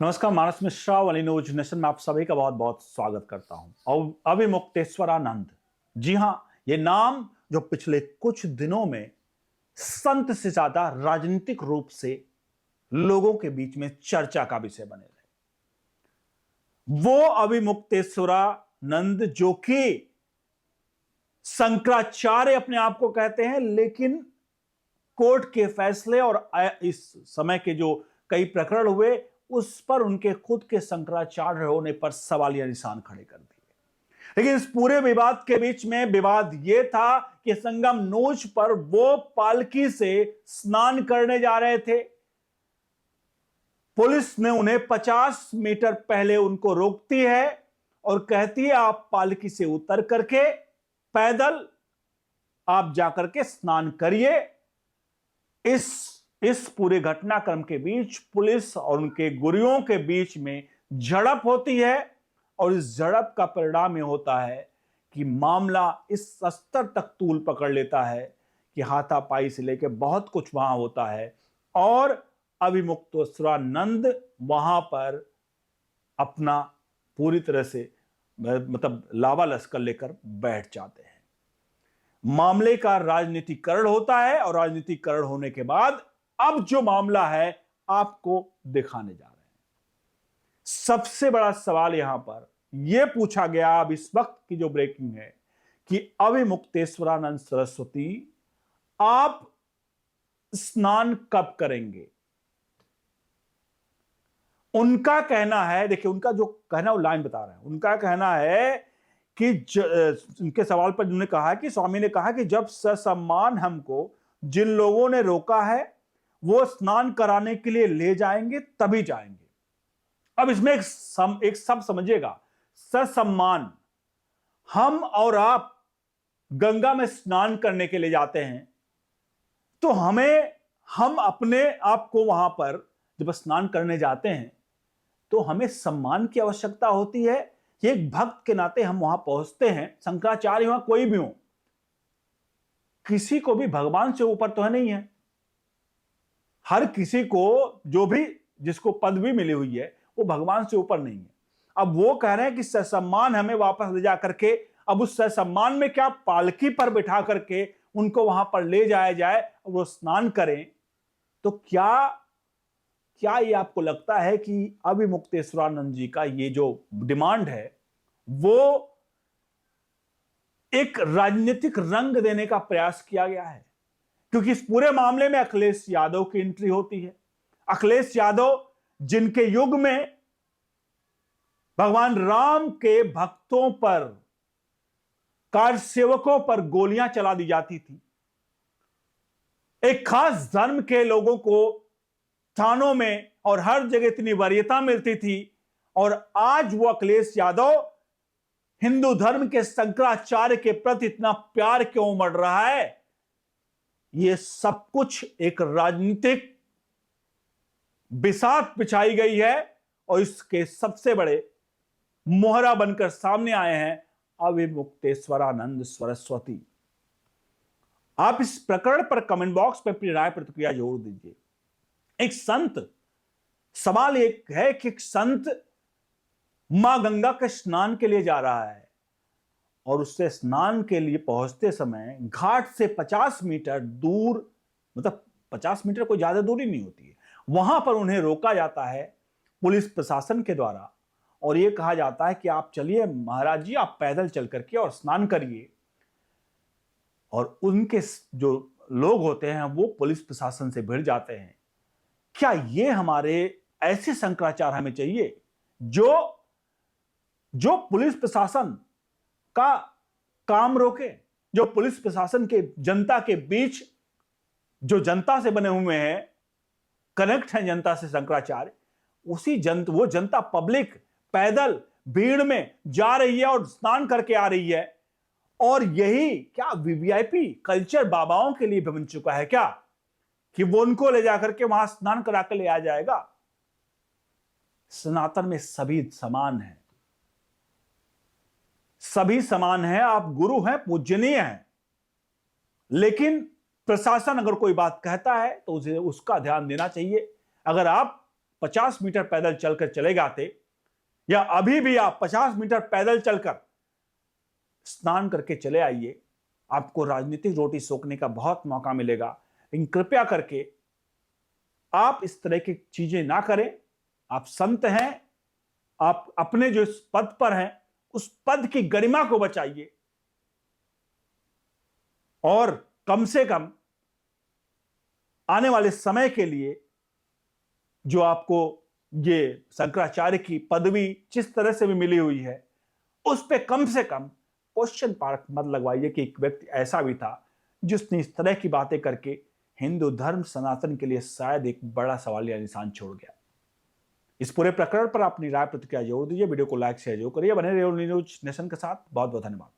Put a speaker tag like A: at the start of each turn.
A: नमस्कार, मानस मिश्रा वाली news nation में आप सभी का बहुत बहुत स्वागत करता हूं। और अभिमुक्तेश्वरानंद, जी हां, ये नाम जो पिछले कुछ दिनों में संत से ज्यादा राजनीतिक रूप से लोगों के बीच में चर्चा का विषय बने रहे। वो अभिमुक्तेश्वरानंद जो कि शंकराचार्य अपने आप को कहते हैं, लेकिन कोर्ट के फैसले और इस समय के जो कई प्रकरण हुए उस पर उनके खुद के शंकराचार्य होने पर सवालिया निशान खड़े कर दिए। लेकिन इस पूरे विवाद के बीच में विवाद यह था कि संगम नोच पर वो पालकी से स्नान करने जा रहे थे। पुलिस ने उन्हें 50 मीटर पहले उनको रोकती है और कहती है आप पालकी से उतर करके पैदल आप जाकर के स्नान करिए। इस पूरे घटनाक्रम के बीच पुलिस और उनके गुरुओं के बीच में झड़प होती है और इस झड़प का परिणाम यह होता है कि मामला इस स्तर तक तूल पकड़ लेता है कि हाथापाई से लेकर बहुत कुछ वहां होता है और अभिमुक्तेश्वरानंद वहां पर अपना पूरी तरह से मतलब लावा लश्कर लेकर बैठ जाते हैं। मामले का राजनीतिकरण होता है और राजनीतिकरण होने के बाद अब जो मामला है आपको दिखाने जा रहे हैं। सबसे बड़ा सवाल यहां पर यह पूछा गया, अब इस वक्त की जो ब्रेकिंग है, कि अभिमुक्तेश्वरानंद सरस्वती आप स्नान कब करेंगे। उनका कहना है, देखिए उनका जो कहना वो लाइन बता रहे हैं, उनका कहना है कि उनके सवाल पर उन्होंने कहा कि स्वामी ने कहा कि जब ससम्मान हमको जिन लोगों ने रोका है वो स्नान कराने के लिए ले जाएंगे तभी जाएंगे। अब इसमें एक सब समझिएगा, ससम्मान, हम और आप गंगा में स्नान करने के लिए जाते हैं तो हम अपने आप को वहां पर जब स्नान करने जाते हैं तो हमें सम्मान की आवश्यकता होती है। एक भक्त के नाते हम वहां पहुंचते हैं, शंकराचार्य हो कोई भी हो, किसी को भी भगवान से ऊपर तो है नहीं है। हर किसी को जो भी जिसको पदवी मिली हुई है वो भगवान से ऊपर नहीं है। अब वो कह रहे हैं कि ससम्मान हमें वापस ले जा करके, अब उस ससम्मान में क्या पालकी पर बिठा करके उनको वहां पर ले जाया जाए और वो स्नान करें, तो क्या ये आपको लगता है कि अभिमुक्तेश्वरानंद जी का ये जो डिमांड है वो एक राजनीतिक रंग देने का प्रयास किया गया है? क्योंकि इस पूरे मामले में अखिलेश यादव की एंट्री होती है। अखिलेश यादव जिनके युग में भगवान राम के भक्तों पर, कारसेवकों पर गोलियां चला दी जाती थी, एक खास धर्म के लोगों को थानों में और हर जगह इतनी वरीयता मिलती थी, और आज वो अखिलेश यादव हिंदू धर्म के शंकराचार्य के प्रति इतना प्यार क्यों उमड़ रहा है? ये सब कुछ एक राजनीतिक बिसात बिछाई गई है और इसके सबसे बड़े मोहरा बनकर सामने आए हैं अभिमुक्तेश्वरानंद सरस्वती। आप इस प्रकरण पर कमेंट बॉक्स में अपनी राय प्रतिक्रिया जरूर दीजिए। एक संत, सवाल एक है कि एक संत मां गंगा के स्नान के लिए जा रहा है और उससे स्नान के लिए पहुंचते समय घाट से 50 मीटर दूर, मतलब 50 मीटर कोई ज्यादा दूरी नहीं होती है, वहां पर उन्हें रोका जाता है पुलिस प्रशासन के द्वारा और यह कहा जाता है कि आप चलिए महाराज जी, आप पैदल चल करके और स्नान करिए। और उनके जो लोग होते हैं वो पुलिस प्रशासन से भिड़ जाते हैं। क्या ये हमारे ऐसे शंकराचार्य हमें चाहिए जो पुलिस प्रशासन का काम रोके, जो पुलिस प्रशासन के जनता के बीच, जो जनता से बने हुए हैं, कनेक्ट हैं जनता से शंकराचार्य, वो जनता पब्लिक पैदल भीड़ में जा रही है और स्नान करके आ रही है। और यही क्या वीवीआईपी कल्चर बाबाओं के लिए भी बन चुका है क्या, कि वो उनको ले जाकर के वहां स्नान करा कर ले आ जाएगा? सनातन में सभी समान हैं, सभी समान हैं। आप गुरु हैं, पूजनीय हैं, लेकिन प्रशासन अगर कोई बात कहता है तो उसे उसका ध्यान देना चाहिए। अगर आप 50 मीटर पैदल चलकर चले जाते, या अभी भी आप 50 मीटर पैदल चलकर स्नान करके चले आइए, आपको राजनीतिक रोटी सोखने का बहुत मौका मिलेगा। लेकिन कृपया करके आप इस तरह की चीजें ना करें। आप संत हैं, आप अपने जो इस पद पर हैं उस पद की गरिमा को बचाइए, और कम से कम आने वाले समय के लिए जो आपको ये शंकराचार्य की पदवी जिस तरह से भी मिली हुई है, उस पे कम से कम क्वेश्चन मार्क मत लगवाइए कि एक व्यक्ति ऐसा भी था जिसने इस तरह की बातें करके हिंदू धर्म सनातन के लिए शायद एक बड़ा सवालिया निशान छोड़ गया। इस पूरे प्रकरण पर अपनी राय प्रतिक्रिया जरूर दीजिए। वीडियो को लाइक शेयर जरूर करिए। बने रहिए न्यूज नेशन के साथ। बहुत बहुत धन्यवाद।